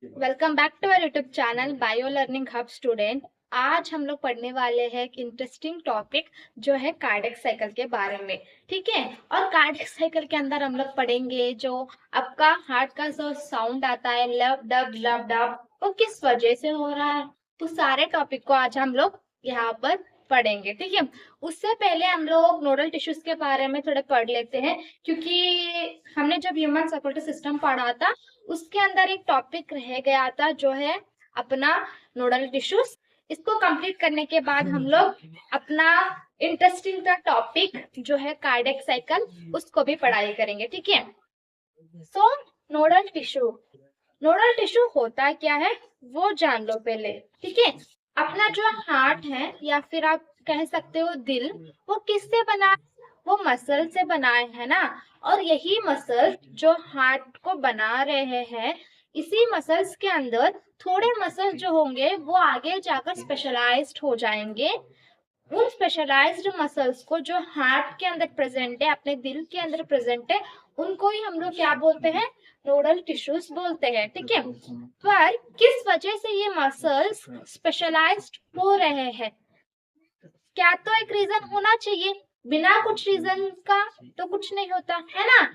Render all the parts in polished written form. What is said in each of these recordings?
Welcome back to our YouTube channel bio learning hub student. आज हम लोग पढ़ने वाले हैं एक इंटरेस्टिंग टॉपिक जो है कार्डियक साइकिल के बारे में। ठीक है, और कार्डियक साइकिल के अंदर हम लोग पढ़ेंगे जो आपका हार्ट का जो साउंड आता है लब डब लब डब, वो किस वजह से हो रहा है। तो सारे टॉपिक को आज हम लोग यहाँ पर पढ़ेंगे। ठीक है, उससे पहले हम लोग नोडल टिश्यूज के बारे में थोड़ा पढ़ लेते हैं, क्योंकि हमने जब ह्यूमन सर्कुलेटरी सिस्टम पढ़ा था उसके अंदर एक टॉपिक रह गया था जो है अपना नोडल टिश्यूज। इसको कंप्लीट करने के बाद हम लोग अपना इंटरेस्टिंग का टॉपिक जो है कार्डियक साइकिल उसको भी पढ़ाई करेंगे। ठीक है, सो नोडल टिश्यू, नोडल टिश्यू होता क्या है वो जान लो पहले। ठीक है, अपना जो हार्ट है या फिर आप कह सकते हो दिल, वो किससे बना है? वो मसल से बनाए है ना। और यही मसल जो हार्ट को बना रहे हैं, इसी मसल्स के अंदर थोड़े मसल जो होंगे वो आगे जाकर स्पेशलाइज्ड हो जाएंगे। उन स्पेशलाइज्ड मसल्स को जो हार्ट के अंदर प्रेजेंट है, अपने दिल के अंदर प्रेजेंट है, उनको ही हम लोग क्या बोलते हैं? नोडल टिश्यूज बोलते हैं। ठीक है, पर किस वजह से ये मसल्स स्पेशलाइज्ड हो रहे हैं? क्या तो एक रीजन होना चाहिए, बिना कुछ रीजन का तो कुछ नहीं होता है ना।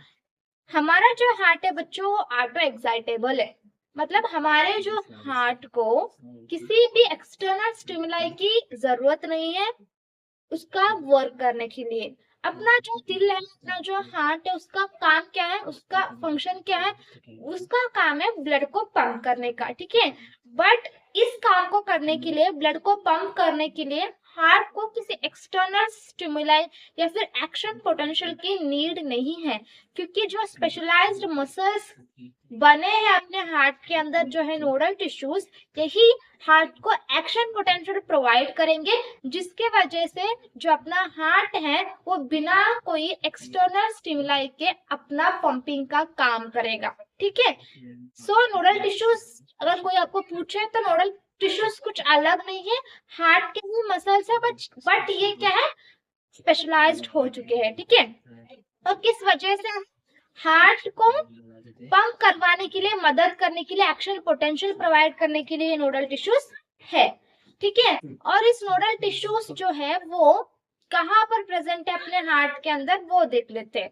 हमारा जो हार्ट है बच्चों वो ऑटो एक्साइटेबल है, मतलब हमारे जो हार्ट को किसी भी एक्सटर्नल स्टिमुलाई की जरूरत नहीं है उसका वर्क करने के लिए। अपना जो दिल है, अपना जो हार्ट है, उसका काम क्या है, उसका फंक्शन क्या है? उसका काम है ब्लड को पंप करने का। ठीक है, बट इस काम को करने के लिए, ब्लड को पंप करने के लिए हार्ट को किसी एक्सटर्नल स्टिमुलाई या फिर एक्शन पोटेंशियल की नीड नहीं है, क्योंकि जो स्पेशलाइज्ड मसल्स बने हैं अपने हार्ट के अंदर जो है नोडल टिश्यूज, यही हार्ट को एक्शन पोटेंशियल प्रोवाइड करेंगे, जिसके वजह से जो अपना हार्ट है वो बिना कोई एक्सटर्नल स्टिमुलाई के अपना पंपिंग का काम करेगा। ठीक है, सो नोडल टिश्यूज अगर कोई आपको पूछे तो नोडल टिश्यूज कुछ अलग नहीं है, हार्ट के ही मसल्स है, बट ये क्या है? स्पेशलाइज्ड हो चुके हैं। ठीक है, और किस वजह से? हार्ट को पंप करवाने के लिए, मदद करने के लिए, एक्शन पोटेंशियल प्रोवाइड करने के लिए नोडल टिश्यूज है। ठीक है, और इस नोडल टिश्यूज जो है वो कहाँ पर प्रेजेंट है अपने हार्ट के अंदर, वो देख लेते हैं।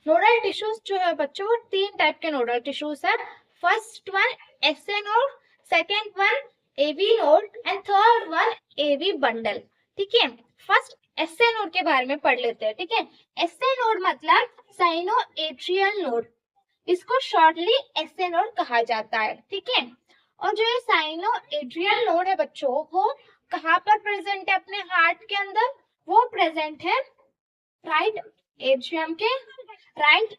नोडल टिश्यूज जो है बच्चों, तीन टाइप के नोडल टिश्यूज है। First one SA node, second one AV node and third one AV bundle. ठीक है, फर्स्ट एसए नोड के बारे में पढ़ लेते हैं। ठीक है, एसए नोड मतलब साइनो एट्रियल नोड, इसको शॉर्टली एसए नोड कहा जाता है। ठीक है, और जो ये साइनो एट्रियल नोड है बच्चों, वो कहाँ पर प्रेजेंट है अपने हार्ट के अंदर? वो प्रेजेंट है राइट एट्रियम के राइट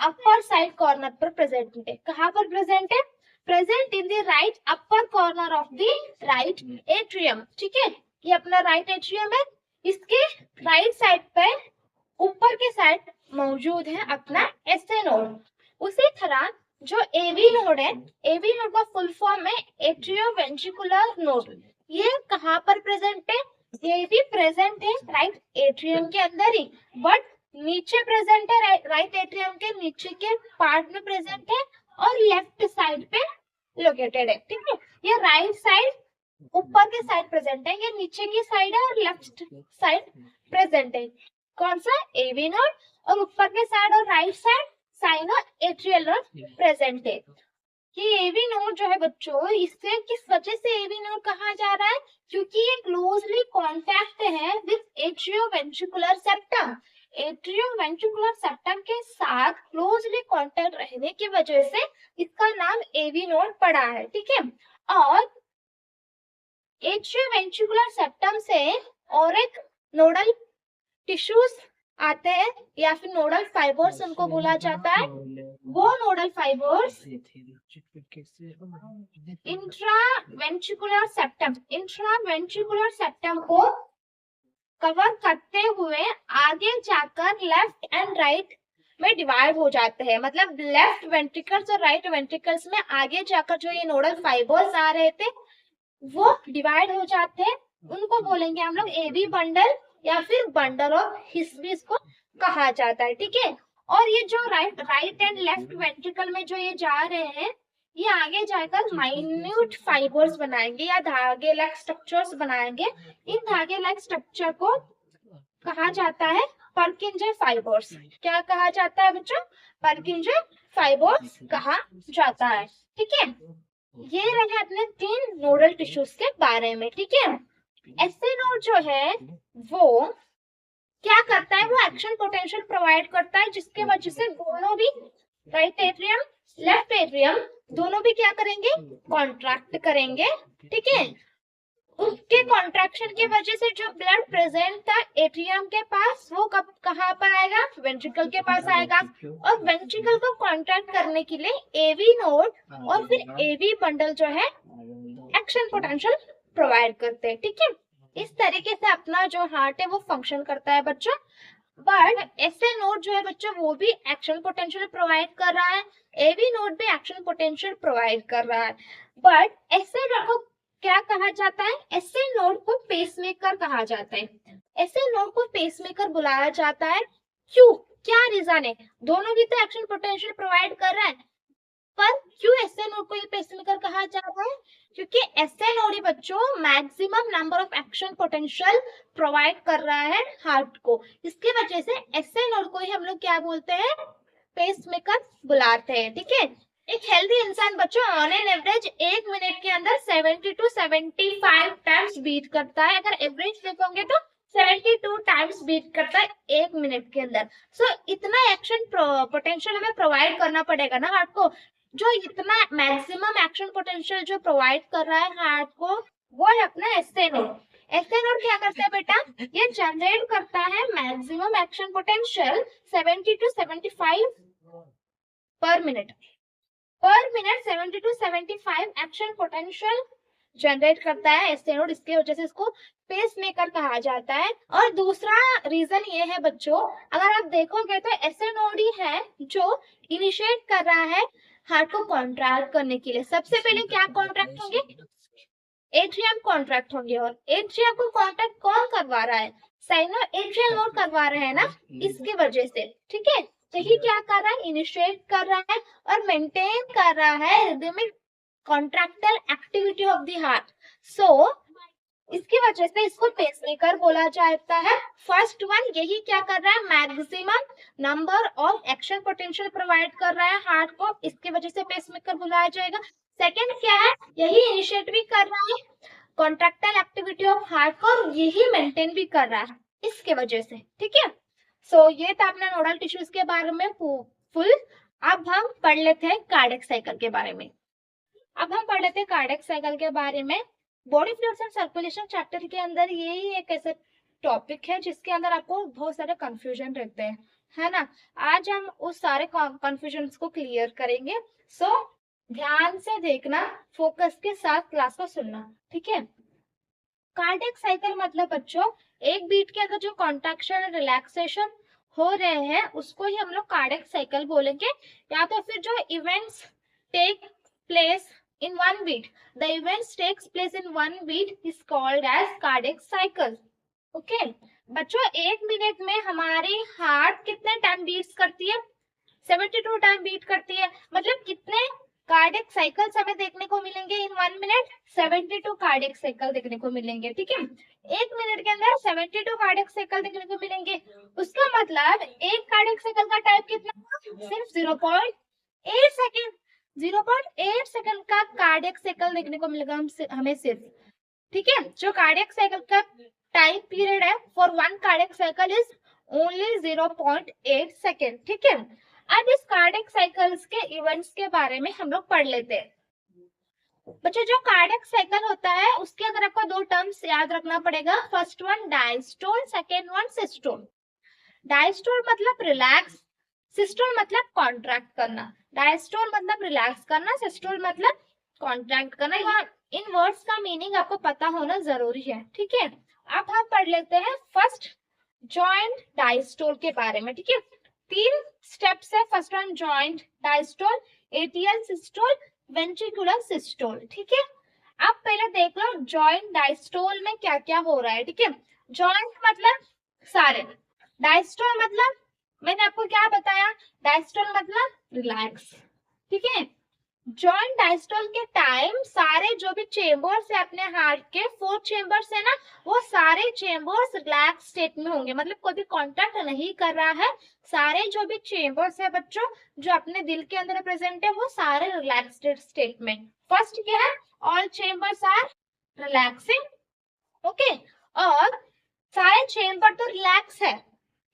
अपर साइड कॉर्नर पर प्रेजेंट है। कहाँ पर प्रेजेंट है? Present in the right upper corner of the right atrium. ठीक है, ये अपना राइट एट्रियम है, इसके राइट साइड पे ऊपर के साइड मौजूद है अपना एसए नोड। उसी तरह जो एवी नोड है, एवी नोड का फुल फॉर्म है एट्रियोवेंट्रिकुलर नोड। ये कहाँ पर प्रेजेंट है? ये भी प्रेजेंट है राइट एट्रियम के अंदर ही, बट नीचे प्रेजेंट है, राइट एट्रियम के नीचे के पार्ट में प्रेजेंट है और लेफ्ट साइड पे लोकेटेड है। ठीक है, ये राइट साइड ऊपर के साइड प्रेजेंट है, ये नीचे की साइड है और लेफ्ट साइड प्रेजेंट है। कौन सा? एवी नोड, और ऊपर के साइड और right side cyano atrial node present है। ये एवी नोड जो है बच्चों, इससे किस वजह से एवी नोड कहा जा रहा है? क्योंकि ये क्लोजली कॉन्टैक्ट है with atrioventricular septum. Atrioventricular septum के साथ क्लोजली कॉन्टैक्ट रहने की वजह से इसका नाम एवी नोड पड़ा है। ठीक है, और एट्रियोवेंट्रिकुलर सेप्टम से और एक नोडल टिश्यूज आते हैं या फिर नोडल फाइबर्स उनको बोला जाता है। वो नोडल फाइबर्स इंट्रावेंट्रिकुलर सेप्टम को कवर करते हुए आगे जाकर लेफ्ट एंड राइट में डिवाइड हो जाते हैं। मतलब लेफ्ट वेंट्रिकल्स और राइट वेंट्रिकल्स में आगे जाकर जो ये नोडल फाइबर्स आ रहे थे वो डिवाइड हो जाते हैं, उनको बोलेंगे हम लोग एवी बंडल या फिर बंडल ऑफ हिस्बी को कहा जाता है। ठीक है, और ये जो राइट एंड लेफ्ट वेंट्रिकल में जो ये जा रहे हैं, ये आगे जाकर माइन्यूट फाइबर्स बनाएंगे या धागे लाइक स्ट्रक्चर्स बनाएंगे। इन धागे लाइक स्ट्रक्चर को कहा जाता है पर्किंजर फाइबर्स। क्या कहा जाता है बच्चों? पर्किंजर फाइबर्स कहा जाता है। ठीक है, ये रहे अपने 3 नोडल टिश्यूज के बारे में। ठीक है, एसए नोड जो है वो क्या करता है? वो एक्शन पोटेंशियल प्रोवाइड करता है, जिसके वजह से दोनों भी राइट एट्रियम लेफ्ट एट्रियम दोनों भी क्या करेंगे? कॉन्ट्रैक्ट करेंगे। ठीक है, उसके कॉन्ट्रैक्शन की वजह से जो ब्लड प्रेजेंट था एट्रियम के पास वो कब कहाँ पर आएगा? वेंट्रिकल के पास आएगा। और वेंट्रिकल को कॉन्ट्रैक्ट करने के लिए एवी नोड और फिर एवी बंडल जो है एक्शन पोटेंशियल प्रोवाइड करते हैं। ठीक है, इस तरीके से अपना जो हार्ट है वो फंक्शन करता है बच्चों। बट एसए नोड जो है बच्चों वो भी एक्शन पोटेंशियल प्रोवाइड कर रहा है, एवी नोड भी एक्शन पोटेंशियल प्रोवाइड कर रहा है। बट एसए नोड को क्या कहा जाता है? एसए नोड को पेसमेकर कहा जाता है। एसए नोड को पेसमेकर बुलाया जाता है। क्यों? क्या रीजन है? दोनों भी तो एक्शन पोटेंशियल प्रोवाइड कर रहा है, पर क्यों एसए नोड को ये पेसमेकर कहा जा रहा है? क्योंकि एसए नोड ही बच्चों maximum number of action potential provide कर रहा है हार्ट को। इसकी वजह से एसए नोड को ही हम लोग क्या बोलते हैं? पेसमेकर बुलाते हैं। ठीक है, एक हेल्दी इंसान बच्चों ऑन एन एवरेज 1 मिनट के अंदर 70 to 75 टाइम्स बीट करता है। अगर एवरेज देखोगे तो 72 टाइम्स बीट करता है 1 मिनट के अंदर। सो इतना एक्शन पोटेंशियल हमें प्रोवाइड करना पड़ेगा ना हार्ट को। जो इतना मैक्सिमम एक्शन पोटेंशियल जो प्रोवाइड कर रहा है हार्ट को वो है अपना एसए नोड। एसए नोड क्या करता है बेटा? ये जनरेट करता है मैक्सिमम एक्शन पोटेंशियल 70 to 75 पर minute. 70 to 75 action potential generate करता है एसए नोड। इसके वजह से इसको पेसमेकर कहा जाता है। और दूसरा रीजन ये है बच्चों, अगर आप देखोगे तो एसए नोड ही है जो इनिशिएट कर रहा है हार्ट को कॉन्ट्रैक्ट करने के लिए। सबसे पहले क्या कॉन्ट्रैक्ट होंगे? एट्रियम कॉन्ट्रैक्ट होंगे। और एट्रियम को कॉन्ट्रैक्ट कौन करवा रहा है? साइनो एट्रियल नोड करवा रहे हैं ना, इसकी वजह से। ठीक है, तो ये क्या कर रहा है? इनिशिएट कर रहा है और मेंटेन कर रहा है rhythmic contractile activity of the heart. So इसकी वजह से इसको पेसमेकर बोला जाता है। फर्स्ट वन यही क्या कर रहा है? Maximum number of action potential provide कर रहा है हार्ट को, इसकी वजह से पेसमेकर बुलाया जाएगा। सेकंड क्या है? यही इनिशिएट भी कर रहा है कॉन्ट्रैक्टल एक्टिविटी ऑफ हार्ट को और यही मेंटेन भी कर रहा है इसके वजह से। ठीक है, सो ये था अपने नोडल टिश्यूज के बारे में फुल। अब हम पढ़ लेते हैं कार्डियक साइकिल के बारे में। अब हम पढ़ लेते हैं कार्डियक साइकिल के बारे में। Body fluids and circulation chapter के अंदर यही एक ऐसा टॉपिक है जिसके अंदर आपको बहुत सारे कंफ्यूजन रहते हैं, है ना। आज हम उस सारे कंफ्यूजन को क्लियर करेंगे। सो ध्यान से देखना, फोकस के साथ क्लास को सुनना। ठीक है, कार्डियक साइकिल मतलब बच्चों एक बीट के अंदर जो कॉन्ट्रैक्शन और रिलैक्सेशन हो रहे हैं उसको ही हम लोग कार्डियक साइकिल बोलेंगे। या तो फिर जो events take place in one beat, the events takes place in one beat is called as cardiac cycle. Okay, बच्चों 1 मिनट में हमारी हार्ट कितने टाइम बीट्स करती है? 72 टाइम बीट करती है। मतलब कितने कार्डियक साइकिल्स हमें देखने को मिलेंगे इन 1 मिनट? 72 कार्डियक साइकिल देखने को मिलेंगे। ठीक है, 1 मिनट के अंदर 72 कार्डियक साइकिल देखने को मिलेंगे। उसका मतलब एक कार्डियक साइकिल का टाइम कितना? सिर्फ 0.8 सेकेंड। 0.8 सेकंड का कार्डियक साइकिल देखने को मिलेगा हमें सिर्फ। ठीक है, जो कार्डियक साइकिल का टाइम पीरियड है for one cardiac cycle is only 0.8 second. ठीक है, अब इस कार्डियक साइकिल्स के इवेंट्स के बारे में हम लोग पढ़ लेते हैं। बच्चों जो कार्डियक साइकिल होता है उसके अंदर आपको 2 टर्म्स याद रखना पड़ेगा। First one diastole, second one systole. Diastole मतलब रिलैक्स, सिस्टोल मतलब कॉन्ट्रैक्ट करना। डायस्टोल मतलब रिलैक्स करना, सिस्टोल मतलब कॉन्ट्रैक्ट करना। यहाँ इन वर्ड्स का मीनिंग आपको पता होना जरूरी है। ठीक है, अब हम पढ़ लेते हैं फर्स्ट जॉइंट डायस्टोल के बारे में। ठीक है, 3 स्टेप्स है। First one joint diastole, atrial systole, ventricular systole. ठीक है, अब पहले देख लो जॉइंट डायस्टोल में क्या क्या हो रहा है। ठीक है, जॉइंट मतलब सारे, डायस्टोल मतलब मैंने आपको क्या बताया? डायस्टोल मतलब रिलैक्स। ठीक है, जॉइंट डायस्टोल के टाइम सारे जो भी चेम्बर्स है अपने हार्ट के 4 चेम्बर्स है ना, वो सारे चेम्बर्स रिलैक्स स्टेट में होंगे, मतलब कोई भी कॉन्टैक्ट नहीं कर रहा है। सारे जो भी चेम्बर्स है बच्चों जो अपने दिल के अंदर प्रेजेंट है वो सारे रिलैक्स्ड स्टेट में। फर्स्ट क्या है, all chambers are relaxing, okay. और सारे चेम्बर तो रिलैक्स है,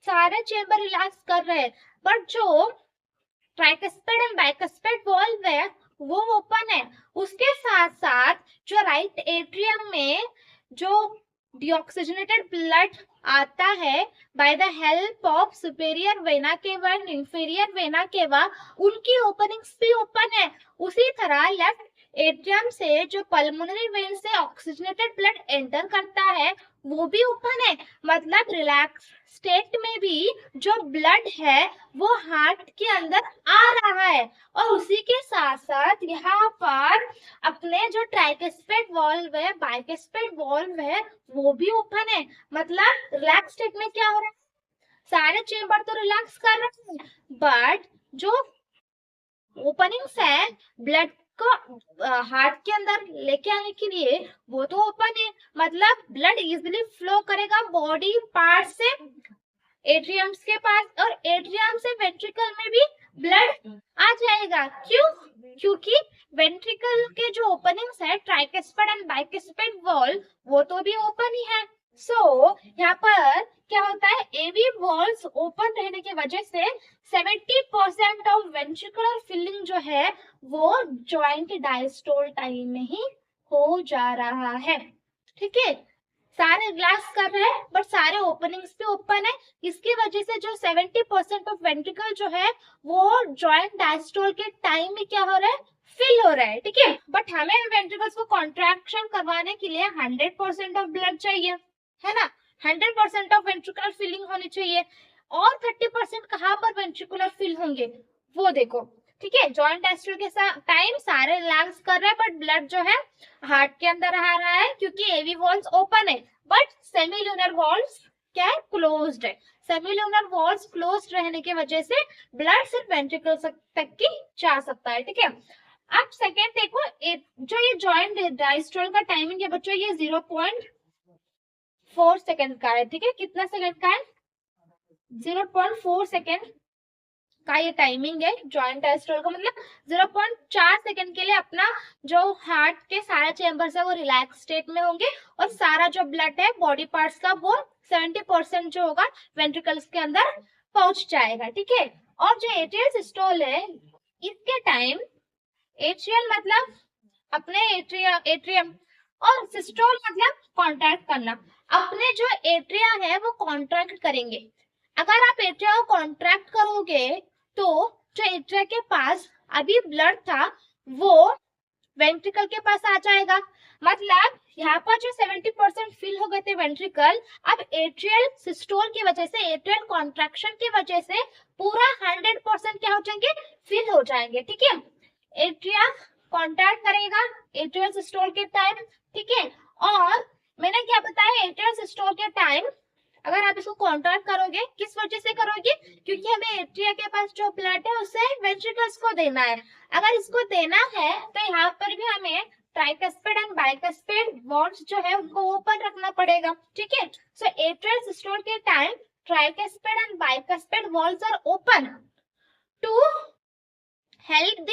सारे चेम्बर रिलैक्स कर रहे हैं, बट जो ट्राइकस्पिड एंड बाइकस्पिड वॉल्व है वो ओपन है। उसके साथ साथ जो राइट एट्रियम में जो डीऑक्सीजनेटेड ब्लड आता है by the help of superior vena cava and inferior vena cava, उनकी ओपनिंग्स भी ओपन है। उसी तरह लेफ्ट एट्रियम से जो पल्मोनरी वेन से ऑक्सीजनेटेड ब्लड एंटर करता है वो भी ओपन है। मतलब रिलैक्स स्टेट में भी जो ब्लड है वो हार्ट के अंदर आ रहा है। और उसी के साथ साथ यहाँ पर अपने जो ट्राइकस्पिड वॉल्व है बाइकस्पिड वॉल्व है वो भी ओपन है। मतलब रिलैक्स स्टेट में क्या हो रहा है, सारे चेम्बर तो रिलैक्स कर रहे हैं, बट जो ओपनिंग्स है ब्लड को हार्ट के अंदर लेके आने के लिए वो तो ओपन है। मतलब ब्लड इजिली फ्लो करेगा बॉडी पार्ट से एट्रियम्स के पास, और एट्रियम से वेंट्रिकल में भी ब्लड आ जाएगा। क्यों? क्योंकि वेंट्रिकल के जो ओपनिंग्स है ट्राइकस्पिड एंड बाइकस्पिड वॉल्व वो तो भी ओपन ही है। सो यहाँ पर क्या होता है, एवी वॉल्व्स ओपन रहने की वजह से 70% ऑफ वेंट्रिकुलर फिलिंग जो है वो जॉइंट डायस्टोल टाइम में ही हो जा रहा है। ठीक है, सारे रिलैक्स कर रहे हैं बट सारे ओपनिंग्स भी ओपन है। इसकी वजह से जो 70% ऑफ वेंट्रिकल जो है वो जॉइंट डायस्टोल के टाइम में क्या हो रहा है, फिल हो रहा है। ठीक है, बट हमें वेंट्रिकल्स को कॉन्ट्रैक्शन करवाने के लिए 100% ऑफ ब्लड चाहिए, है ना। 100% ऑफ वेंट्रिकुलर फिलिंग होनी चाहिए। और 30% कहाँ पर वेंट्रिकुलर फिल होंगे वो देखो। ठीक है, जॉइंट डायस्टोल के टाइम सारे रिलैक्स कर रहे हैं बट ब्लड जो है हार्ट के अंदर आ रहा है क्योंकि एवी वॉल्व्स ओपन है बट सेमील्यूनर वॉल्व्स क्या है, क्लोज्ड है। सेमील्यूनर वॉल्व्स क्लोज्ड रहने की वजह से ब्लड सिर्फ वेंट्रिकल तक की जा सकता है। ठीक है, अब सेकेंड देखो, जो ये जॉइंट डायस्टोल का टाइमिंग है बच्चों ये 0.4 सेकेंड का है। ठीक है, कितना सेकेंड का है, 0.4 सेकेंड का ये टाइमिंग है जॉइंट डायस्टोल का। मतलब 0.4 सेकेंड के लिए अपना जो हार्ट के सारे चेम्बर्स है वो रिलैक्स स्टेट में होंगे और सारा जो ब्लड है बॉडी पार्ट्स का वो 70% जो होगा वेंट्रिकल्स के अंदर पहुंच जाएगा। ठीक है, और जो एट्रियल सिस्टोल है इसके टाइम, एट्रियल मतलब अपने एट्रियम और सिस्टोल मतलब कॉन्ट्रैक्ट करना। अपने जो एट्रिया है वो कॉन्ट्रैक्ट करेंगे। अगर आप एट्रिया को कॉन्ट्रैक्ट करोगे तो जो एट्रिया के पास अभी ब्लड था वो वेंट्रिकल के पास आ जाएगा। मतलब यहाँ पर जो 70% फिल हो गए थे वेंट्रिकल, अब एट्रियल सिस्टोल की वजह से, एट्रियल कॉन्ट्रैक्शन की वजह से पूरा 100% क्या हो जाएंगे, फिल हो जाएंगे। ठीक है, एट्रिया कॉन्ट्रैक्ट करेगा एट्रियल सिस्टोल के टाइम। ठीक है, और मैंने क्या बताया, एट्रियल सिस्टोल के टाइम अगर आप इसको कॉन्ट्रैक्ट करोगे किस वजह से करोगे, क्योंकि हमें एट्रिया के पास जो ब्लड है उसे वेंट्रिकल्स को देना है। अगर इसको देना है तो यहाँ पर भी हमें ट्राइकस्पिड एंड बाइकस्पिड वॉल्व्स जो है उनको ओपन रखना पड़ेगा। ठीक है, सो एट्रियल सिस्टोल के time tricuspid and bicuspid valves are open to help the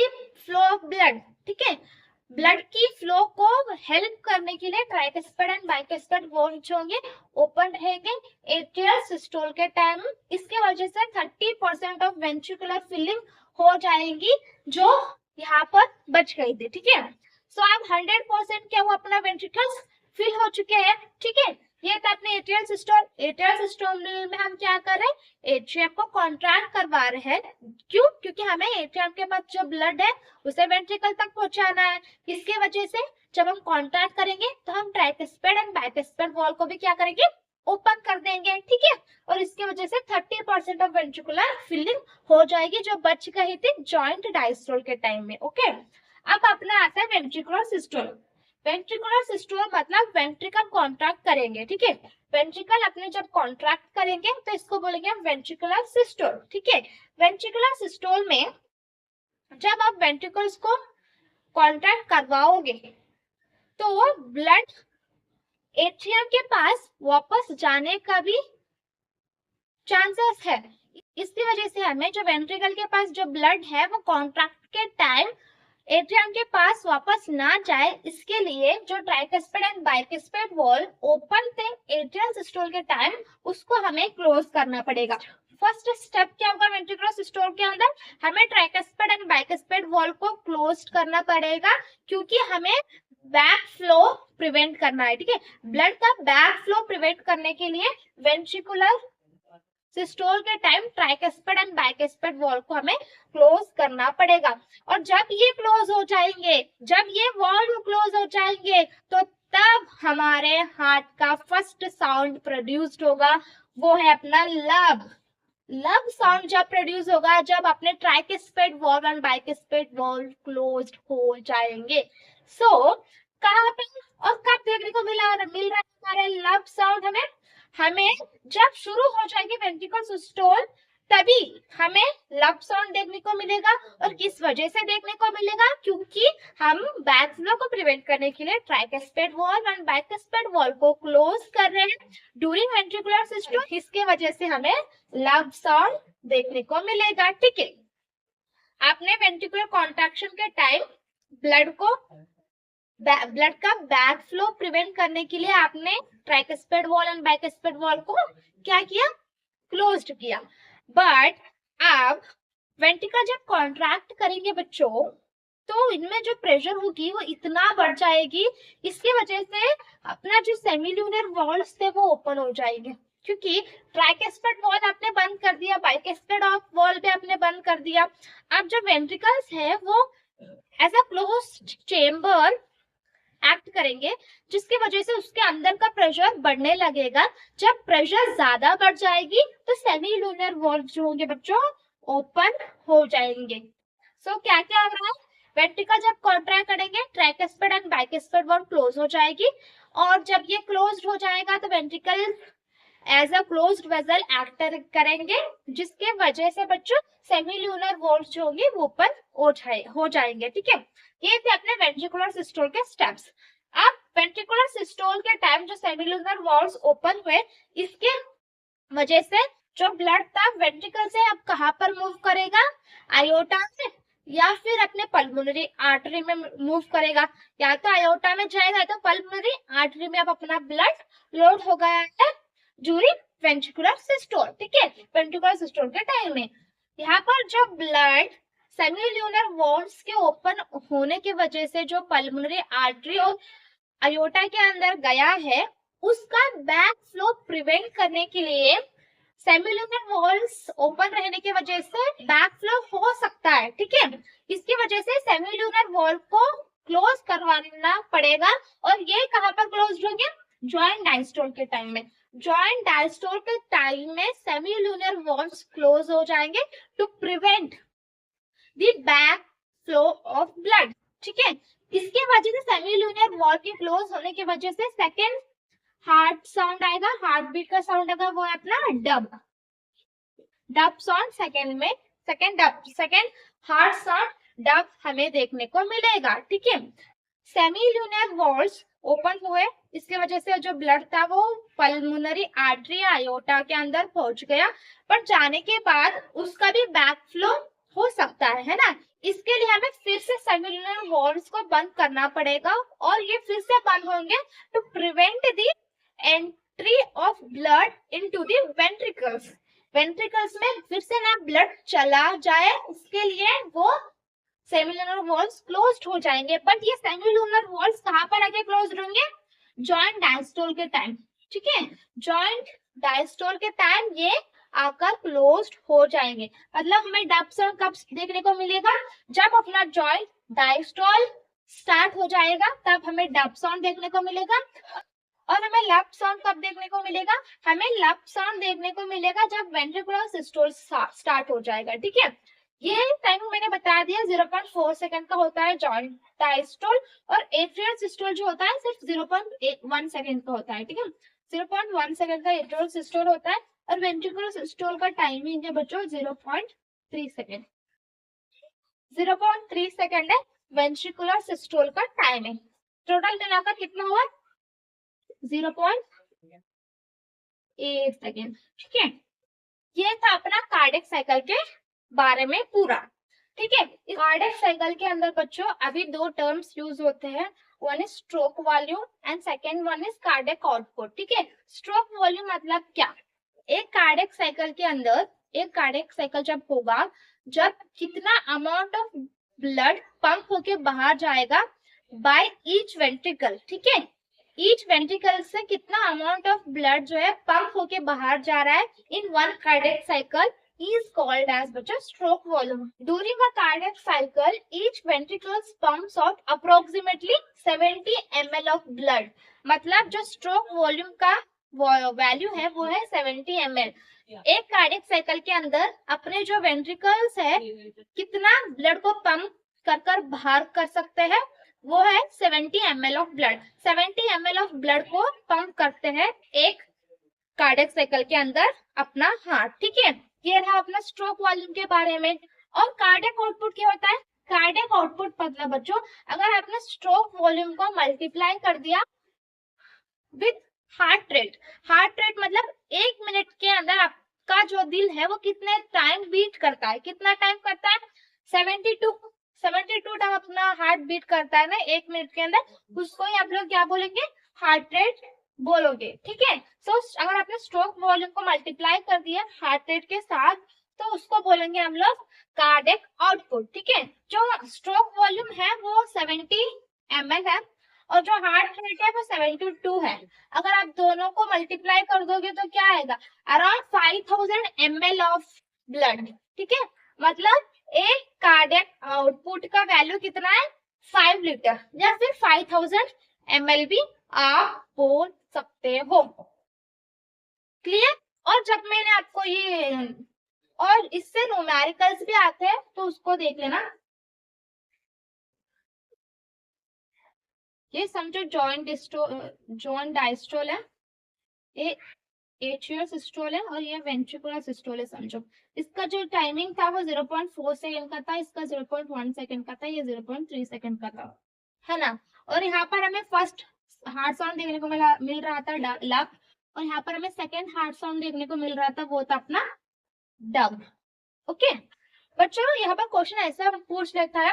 flow of blood. ठीक है, ब्लड की फ्लो को हेल्प करने के लिए ट्राइकस्पिड एंड बाइकस्पिड वॉल्व जो होंगे ओपन रहेंगे एट्रियल सिस्टोल के टाइम। इसके वजह से 30% ऑफ वेंट्रिकुलर फिलिंग हो जाएगी जो यहाँ पर बच गई थी। ठीक है, सो अब 100% क्या हुआ, अपना वेंट्रिकल्स फिल हो चुके हैं। ठीक है, ये था अपने एट्रियल सिस्टोल। एट्रियल सिस्टोल में हम क्या कर रहे हैं, एट्रियम को कॉन्ट्रैक्ट करवा रहे हैं। क्यों? क्योंकि हमें एट्रियम के पास जो ब्लड है उसे वेंट्रिकल तक पहुंचाना है। इसके वजह से जब हम कॉन्ट्रैक्ट करेंगे तो हम ट्राइकस्पिड एंड बाइकस्पिड वॉल्व को भी क्या करेंगे, ओपन कर देंगे। ठीक है, और इसकी वजह से 30% ऑफ वेंट्रिकुलर फिलिंग हो जाएगी जो बच गई थी जॉइंट डायस्टोल के टाइम में। ओके, अब अपना आता है वेंट्रिकुलर सिस्टोल। वेंट्रिकुलर सिस्टोल मतलब वेंट्रिकल कॉन्ट्रैक्ट करेंगे। ठीक है, वेंट्रिकल अपने जब कॉन्ट्रैक्ट करेंगे तो इसको बोलेंगे वेंट्रिकुलर सिस्टोल। ठीक है, वेंट्रिकुलर सिस्टोल में जब आप वेंट्रिकल्स को कॉन्ट्रैक्ट करवाओगे तो ब्लड एट्रियम के पास वापस जाने का भी चांसेस है। इसकी वजह से हमें जो वेंट्रिकल के पास जो ब्लड है वो कॉन्ट्रैक्ट के टाइम एट्रियम के पास वापस ना जाए, इसके लिए जो tricuspid and bicuspid valve open थे एट्रियल सिस्टोल के टाइम, उसको हमें क्लोज करना पड़ेगा। फर्स्ट स्टेप क्या होगा वेंट्रिकुलर सिस्टोल के अंदर, हमें ट्राइकस्पिड एंड बाइकस्पिड वॉल्व को क्लोज करना पड़ेगा, क्योंकि हमें बैक फ्लो प्रिवेंट करना है। ठीक है, ब्लड का बैक फ्लो प्रिवेंट करने के लिए वेंट्रिकुलर सिस्टोल के time tricuspid and bicuspid valve को हमें क्लोज करना पड़ेगा। और जब ये क्लोज हो जाएंगे, जब ये वॉल्व क्लोज हो जाएंगे, तो तब हमारे हार्ट का फर्स्ट साउंड प्रोड्यूस्ड होगा, वो है अपना लब। लब साउंड जब प्रोड्यूस होगा जब अपने tricuspid valve and bicuspid valve closed हो जाएंगे। सो कहाँ पे और कब देखने को मिल रहा है हमारे लब साउंड? हमें जब शुरू हो जाएगी वेंट्रिकल सिस्टोल तभी हमें लब साउंड देखने को मिलेगा। और किस वजह से देखने को मिलेगा? क्योंकि हम बैक फ्लो को प्रिवेंट करने के लिए tricuspid valve and bicuspid valve को क्लोज कर रहे हैं ड्यूरिंग वेंट्रिकुलर सिस्टोल, इसके वजह से हमें लब साउंड देखने को मिलेगा। ठीक है, आपने वेंट्रिकुलर कॉन्ट्रैक्शन के टाइम ब्लड का बैक फ्लो प्रिवेंट करने के लिए आपने tricuspid wall and bicuspid valve को क्या किया? क्लोज्ड किया। बट अब वेंट्रिकल जब कॉन्ट्रैक्ट करेंगे बच्चों, तो इनमें जो प्रेशर होगी वो इतना बढ़ जाएगी, इसकी वजह से अपना जो सेमील्यूनर वॉल्स थे वो ओपन हो जाएंगे, क्योंकि ट्राइकस्पिड वॉल आपने बंद कर दिया, बाइकस्पिड वॉल भी आपने बंद कर दिया। अब जो वेंट्रिकल्स है वो as a closed chamber act करेंगे, जिसकी वजह से उसके अंदर का प्रेशर बढ़ने लगेगा। जब प्रेशर ज्यादा बढ़ जाएगी तो सेमील्यूनर वॉल्व जो होंगे बच्चों ओपन हो जाएंगे। सो क्या क्या हो रहा है? वेंट्रिकल जब कॉन्ट्रैक्ट करेंगे tricuspid and bicuspid valve close हो जाएगी, और जब ये क्लोज हो जाएगा तो ventricle as a closed vessel act करेंगे, जिसके वजह से बच्चों सेमील्यूनर वॉल्व जो होंगे वो ओपन हो जाएंगे। ठीक है, ये थे अपने वेंट्रिकुलर सिस्टोल के स्टेप्स। अब वेंट्रिकुलर सिस्टोल के टाइम जो सेमील्यूनर वॉल्व्स ओपन हुए, इसके वजह से जो ब्लड था वेंट्रिकल से अब कहाँ पर मूव करेगा? आयोटा में, या फिर अपने पल्मोनरी आर्टरी में मूव करेगा। या तो आयोटा में जाएगा या तो पल्मोनरी आर्टरी में अब अपना ब्लड लोड हो गया है ड्यूरिंग वेंट्रिकुलर सिस्टोल। ठीक है, वेंट्रिकुलर सिस्टोल के टाइम में यहाँ पर जो ब्लड सेमील्यूनर वॉल्व्स के ओपन होने की वजह से जो पल्मोनरी आर्टरी और आयोटा के अंदर गया है, उसका बैक फ्लो प्रिवेंट करने के लिए सेमील्यूनर वॉल्व्स ओपन रहने की वजह से बैक फ्लो हो सकता है। ठीक है, इसकी वजह से सेमील्यूनर वॉल्व को क्लोज करवाना पड़ेगा। और ये कहाँ पर क्लोज होंगे? जॉइंट डायस्टोल के टाइम में। जॉइंट डायस्टोल के टाइम में सेमील्यूनर वॉल्व्स क्लोज हो जाएंगे to prevent the back flow of blood. ठीक है, इसके वजह से सेमील्यूनर वॉल्व के क्लोज होने की वजह से सेकेंड हार्ट साउंड आएगा, हार्ट बीट का साउंड आएगा, वो है अपना dub sound. Second heart sound dub हमें देखने को मिलेगा। ठीक है, सेमील्यूनर वॉल्व्स ओपन हुए, इसके वजह से जो ब्लड था वो पल्मोनरी आर्टरी आयोटा के अंदर पहुंच गया, पर जाने के बाद उसका भी बैक फ्लो हो सकता है ना। इसके लिए हमें फिर से सेमील्यूनर वॉल्व्स को बंद करना पड़ेगा, और ये फिर से बंद होंगे to prevent the entry of blood into the ventricles. Ventricles में फिर से ना ब्लड चला जाए, उसके लिए वो सेमील्यूनर वॉल्व्स क्लोज्ड हो जाएंगे। बट ये सेमील्यूनर वॉल्व्स कहाँ पर आके क्लोज्ड होंगे? जॉइंट डायस्टोल के टाइम। ठीक है, जॉइंट डायस्टोल के टाइम ये आकर क्लोज्ड हो जाएंगे। मतलब हमें डब साउंड कब देखने को मिलेगा? जब अपना जॉइंट डायस्टोल स्टार्ट हो जाएगा तब हमें डब साउंड देखने को मिलेगा। और हमें लब साउंड कब देखने को मिलेगा? हमें लब साउंड देखने को मिलेगा जब वेंट्रिकुलर सिस्टोल स्टार्ट हो जाएगा। ठीक है, ये टाइम मैंने बता दिया 0.4 सेकंड का होता है जॉइंट डायस्टोल, और एट्रियल सिस्टोल जो होता है सिर्फ 0.1 सेकंड का होता है। ठीक है, 0.1 सेकंड का एट्रियल सिस्टोल होता है, और वेंट्रिकुलर सिस्टोल का टाइमिंग है बच्चों 0.3 सेकंड। 0.3 सेकंड है वेंट्रिकुलर सिस्टोल का टाइमिंग। टोटल मिलाकर कितना हुआ? 0.8 सेकेंड। ठीक है, ये था अपना कार्डियक साइकिल के बारे में पूरा। ठीक है, कार्डियक साइकिल के अंदर बच्चों अभी दो टर्म्स यूज होते हैं, one is stroke volume and second one is cardiac output. ठीक है, स्ट्रोक वॉल्यूम मतलब क्या? एक कार्डियक साइकिल के अंदर, एक कार्डियक साइकिल जब होगा, जब कितना अमाउंट ऑफ ब्लड पंप होके बाहर जाएगा बाय ईच वेंट्रिकल। ठीक है, ईच वेंट्रिकल से कितना अमाउंट ऑफ ब्लड जो है पंप होके बाहर जा रहा है in one cardiac cycle is called as बच्चा stroke volume. During a cardiac cycle, each ventricle pumps out approximately 70 ml of blood. मतलब जो stroke volume का वैल्यू है वो है 70 ml. एक कार्डियक साइकिल के अंदर अपने जो वेंट्रिकल्स है कितना ब्लड को पंप कर बाहर कर सकते हैं, वो है 70 ml of blood. 70 ml of blood को पंप करते हैं एक कार्डियक साइकिल के अंदर अपना हार्ट। ठीक है, ये रहा अपना स्ट्रोक वॉल्यूम के बारे में। और कार्डियक आउटपुट क्या होता है? कार्डियक आउटपुट मतलब बच्चों अगर आपने स्ट्रोक वॉल्यूम को मल्टीप्लाई कर दिया with heart rate, heart rate मतलब 1 मिनट के अंदर आपका जो दिल है वो कितने टाइम बीट करता है, कितना टाइम करता है? 72 टाइम अपना हार्ट बीट करता है ना 1 मिनट के अंदर, उसको ही आप लोग क्या बोलेंगे? हार्ट रेट बोलोगे। ठीक है, सो अगर आपने स्ट्रोक वॉल्यूम को मल्टीप्लाई कर दिया हार्ट रेट के साथ तो उसको बोलेंगे हम लोग कार्डियक आउटपुट। ठीक है, जो स्ट्रोक वॉल्यूम है वो 70 ml है और जो हार्ट रेट है वो 72 है। अगर आप दोनों को मल्टीप्लाई कर दोगे तो क्या आएगा? Around 5000 ml of blood. ठीक है, मतलब एक कार्डियक आउटपुट का वैल्यू कितना है? 5 लीटर या फिर 5000 ml भी आप बोल सकते हो। क्लियर? और जब मैंने आपको ये और इससे न्यूमेरिकल्स भी आते हैं तो उसको देख लेना। ये समझो जॉइंट डायस्टोल है, ये एट्रियल सिस्टोल है और ये वेंट्रिकुलर सिस्टोल है। समझो इसका जो टाइमिंग था वो 0.4 सेकेंड का था, इसका 0.1 सेकेंड का था, ये 0.3 सेकेंड का था, है ना। और यहाँ पर हमें फर्स्ट हार्ट साउंड देखने को मिल रहा था लव, और यहाँ पर हमें सेकेंड हार्ट साउंड देखने को मिल रहा था, वो था अपना डब। ओके बच्चों, यहाँ पर क्वेश्चन ऐसा पूछ लेता है,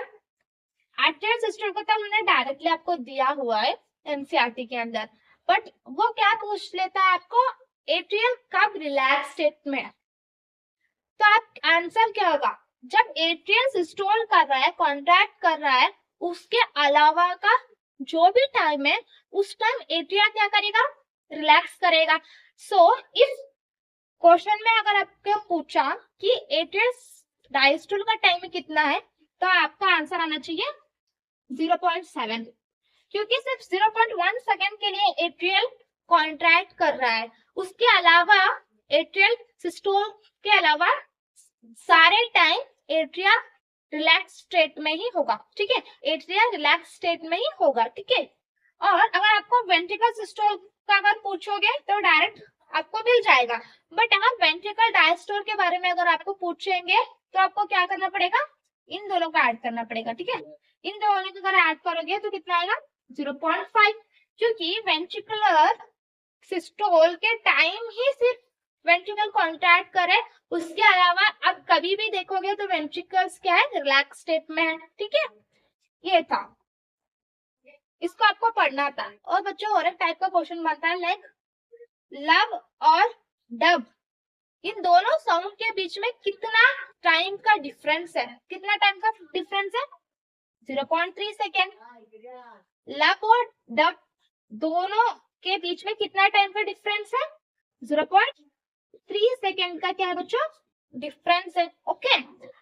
एट्रियल सिस्टम को तो हमने डायरेक्टली आपको दिया हुआ है एनसीईआरटी के अंदर, बट वो क्या पूछ लेता है आपको, एट्रियल कब रिलैक्स स्टेट में है? तो आप आंसर क्या होगा? जब एट्रियल सिस्टोल कर रहा है, कॉन्ट्रैक्ट कर रहा है, उसके अलावा का जो भी टाइम है उस टाइम एट्रिया क्या करेगा? रिलैक्स करेगा। सो इस क्वेश्चन में अगर आपको पूछा कि एट्रियल डायस्टोल का टाइम कितना है तो आपका आंसर आना चाहिए 0.7, क्योंकि सिर्फ 0.1 सेकेंड के लिए एट्रियल कॉन्ट्रैक्ट कर रहा है, उसके अलावा एट्रियल सिस्टोल के अलावा सारे टाइम एट्रिया रिलैक्स स्टेट में ही होगा। ठीक है, एट्रिया रिलैक्स स्टेट में ही होगा। ठीक है, और अगर आपको वेंट्रिकल सिस्टोल का अगर पूछोगे तो डायरेक्ट आपको मिल जाएगा, बट अगर वेंट्रिकल डायस्टोल के बारे में अगर आपको पूछेंगे तो आपको क्या करना पड़ेगा? इन दोनों का ऐड करना पड़ेगा। ठीक है, इन दोनों को अगर ऐड करोगे तो कितना आएगा? 0.5, क्योंकि वेंट्रिकुलर सिस्टोल के टाइम ही सिर्फ वेंट्रिकल कॉन्ट्रैक्ट करे, उसके अलावा आप कभी भी देखोगे तो वेंट्रिकल्स क्या है? रिलैक्स स्टेट में है। ठीक है, ये था, इसको आपको पढ़ना था। और बच्चों और एक टाइप का क्वेश्चन बनता है लाइक लव और डब, इन दोनों साउंड के बीच में कितना टाइम का डिफरेंस है? कितना टाइम का डिफरेंस है? 0.3 सेकेंड। लव और डब दोनों के बीच में कितना टाइम का डिफरेंस है? 0.3 सेकेंड का क्या है बच्चों? डिफरेंस है। ओके,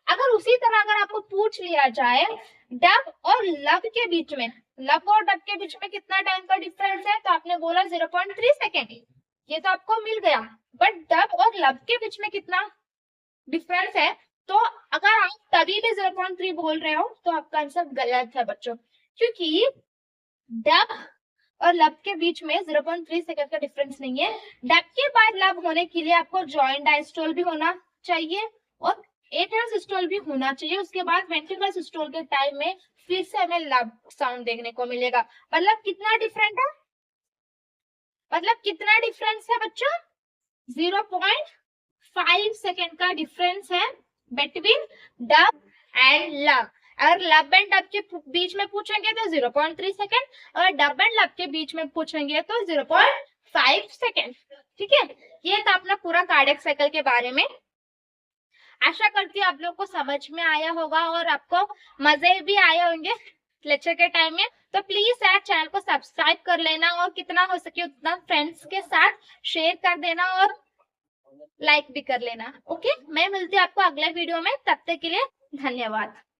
अगर उसी तरह अगर आपको पूछ लिया जाए डब और लव के बीच में, लव और डब के बीच में कितना टाइम का डिफरेंस है, तो आपने बोला 0.3 सेकेंड, ये तो आपको मिल गया, बट डब और लव के बीच में कितना डिफरेंस है? तो अगर आप तभी भी 0.3 बोल रहे हो तो आपका आंसर गलत है बच्चों, क्योंकि डब और लव के बीच में 0.3 सेकंड का डिफरेंस नहीं है। डब के बाद लव होने के लिए आपको जॉइंट डायस्टोल भी होना चाहिए और एट्रल सिस्टोल भी होना चाहिए। उसके बाद वेंट्रिकल सिस्टोल के टाइम में फिर से हमें लब साउंड देखने को मिलेगा। मतलब कितना डिफरेंट है, मतलब कितना डिफरेंस है बच्चों, 0.5 सेकेंड का डिफरेंस है बिटवीन डब एंड लब। अगर लब एंड डब के बीच में पूछेंगे तो 0.3 सेकेंड, और डब एंड लब के बीच में पूछेंगे तो 0.5 सेकेंड। ठीक है, ये था अपना पूरा कार्डियक साइकिल के बारे में। आशा करती हूँ आप लोग को समझ में आया होगा और आपको मजे भी आए होंगे लेक्चर के टाइम में। तो प्लीज यार चैनल को सब्सक्राइब कर लेना और कितना हो सके उतना फ्रेंड्स के साथ शेयर कर देना और लाइक भी कर लेना। ओके, मैं मिलती हूँ आपको अगले वीडियो में, तब तक के लिए धन्यवाद।